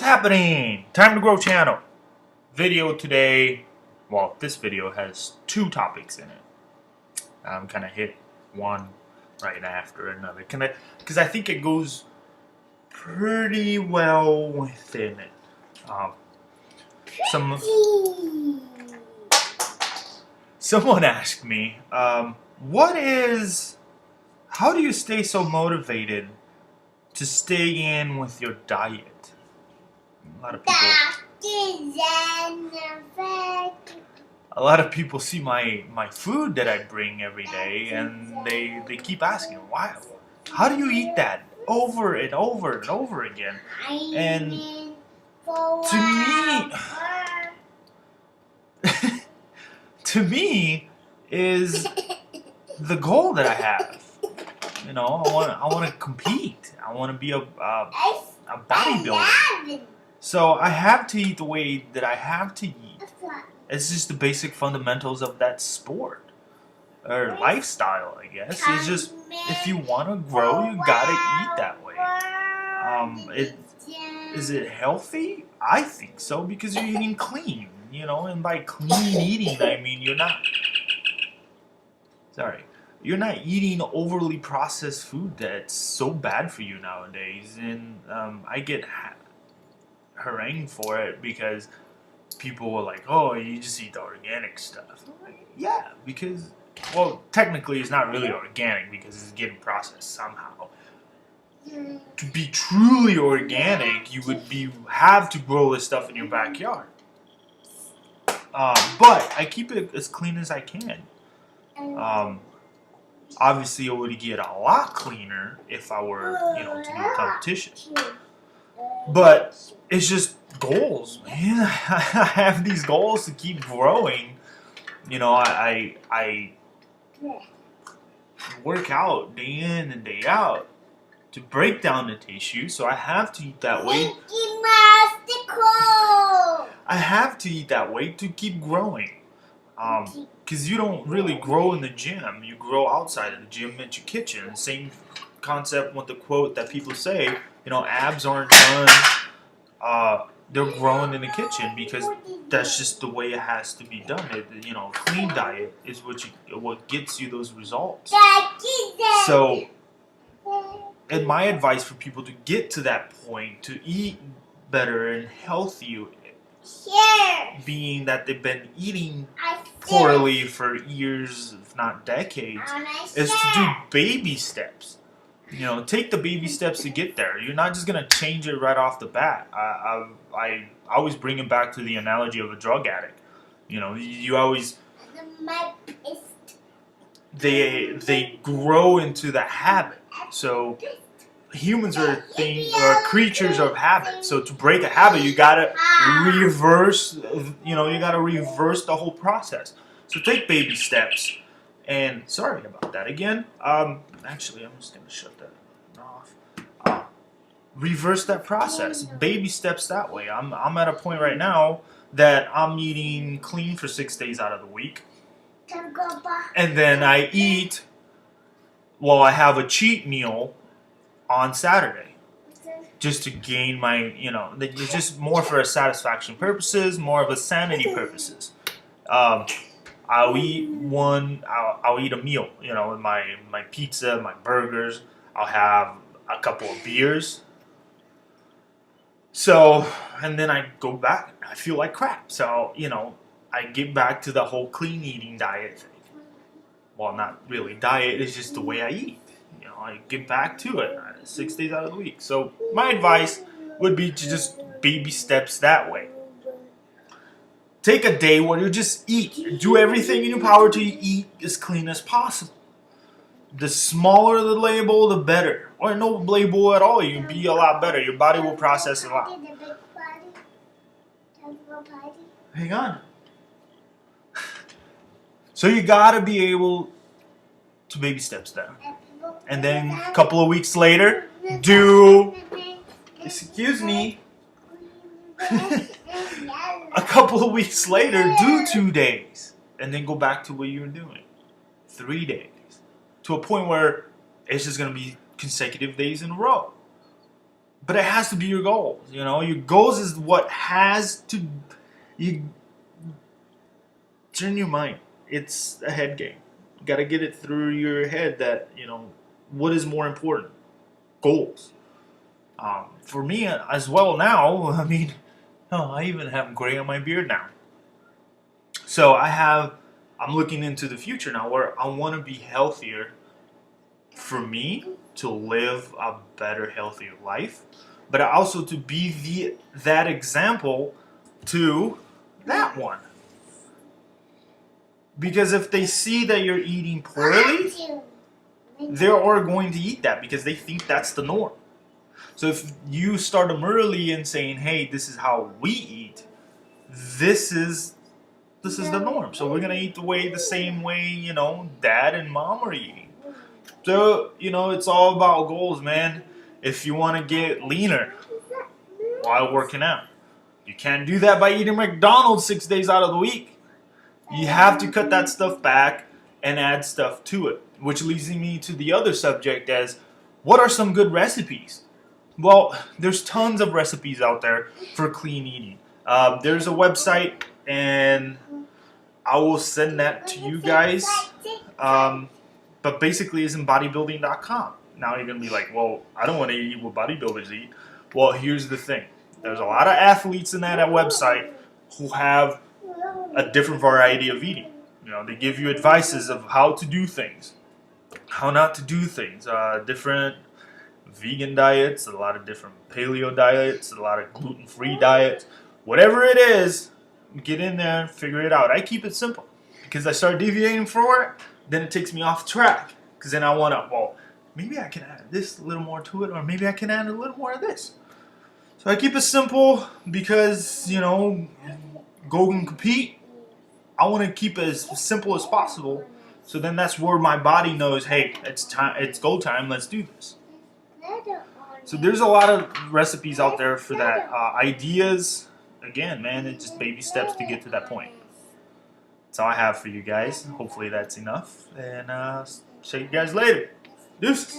happening? Time to Grow channel. Video today. Well, this video has two topics in it. I'm kind of hit one right after another. Because I think it goes pretty well within it. Someone asked me, how do you stay so motivated to stay in with your diet? A lot of people see my food that I bring every day, and they keep asking, why? How do you eat that over and over and over again? And to me is the goal that I have. You know, I want to compete. I want to be a bodybuilder. So I have to eat the way that I have to eat. It's just the basic fundamentals of that sport or lifestyle, I guess. It's just if you want to grow, you gotta eat that way. Is it healthy? I think so, because you're eating clean. You know, and by clean eating, I mean you're not eating overly processed food that's so bad for you nowadays. And I get harangued for it because people were like, oh, you just eat the organic stuff. I'm like, yeah, because, well, technically it's not really organic because it's getting processed somehow. To be truly organic, you would have to grow this stuff in your backyard. But I keep it as clean as I can. Obviously, it would get a lot cleaner if I were, to do a competition. But it's just goals, man. I have these goals to keep growing. You know, I work out day in and day out to break down the tissue, so I have to eat that way. I have to eat that way to keep growing. Because you don't really grow in the gym. You grow outside of the gym at your kitchen. Same concept with the quote that people say, abs aren't done. They're growing in the kitchen because that's just the way it has to be done. Clean diet is what gets you those results. So, and my advice for people to get to that point, to eat better and healthier, being that they've been eating poorly for years, if not decades, is to do baby steps. Take the baby steps to get there. You're not just going to change it right off the bat. I always bring it back to the analogy of a drug addict. You always... They grow into the habit. So humans are creatures of habit. So to break a habit, you gotta reverse. You gotta reverse the whole process. So take baby steps. And sorry about that again. Actually, I'm just gonna shut that off. Reverse that process. Baby steps that way. I'm at a point right now that I'm eating clean for 6 days out of the week. And then I eat, I have a cheat meal on Saturday. Just to gain my, it's just more for a satisfaction purposes, more of a sanity purposes. I'll eat I'll eat a meal, my pizza, my burgers. I'll have a couple of beers. So, and then I go back, I feel like crap. So, I get back to the whole clean eating diet thing. Well, not really diet, it's just the way I eat. I get back to it 6 days out of the week. So my advice would be to just baby steps that way. Take a day where you just eat. Do everything in your power to eat as clean as possible. The smaller the label, the better. Or no label at all, you'll be a lot better. Your body will process a lot. Hang on. So you gotta be able to baby steps that. And then a couple of weeks later, excuse me, a couple of weeks later, do 2 days. And then go back to what you were doing. 3 days. To a point where it's just going to be consecutive days in a row. but it has to be your goals. You know, your goals is what has to you turn your mind. It's a head game. You got to get it through your head that what is more important. Goals. For me as well now. I mean, I even have gray on my beard now. So I'm looking into the future now where I want to be healthier for me to live a better, healthier life, but also to be that example to that one. Because if they see that you're eating poorly, they are going to eat that because they think that's the norm. So if you start them early and saying, "Hey, this is how we eat. This is the norm. So we're gonna eat the same way Dad and Mom are eating." So it's all about goals, man. If you want to get leaner while working out, you can't do that by eating McDonald's 6 days out of the week. You have to cut that stuff back and add stuff to it. Which leads me to the other subject as, what are some good recipes? Well, there's tons of recipes out there for clean eating. There's a website, and I will send that to you guys. But basically it's in bodybuilding.com. Now you're going to be like, well, I don't want to eat what bodybuilders eat. Well, here's the thing. There's a lot of athletes in that website who have a different variety of eating. They give you advices of how to do things, how not to do things, different vegan diets, a lot of different paleo diets, a lot of gluten-free diets. Whatever it is, get in there and figure it out. I keep it simple because I start deviating from it, then it takes me off track. Because then I want to, well, maybe I can add this a little more to it, or maybe I can add a little more of this. So I keep it simple because, go and compete. I want to keep it as simple as possible. So then that's where my body knows, hey, it's time, it's go time, let's do this. So there's a lot of recipes out there for that. Ideas, again, man, it's just baby steps to get to that point. That's all I have for you guys. Hopefully that's enough. And see you guys later. Deuces.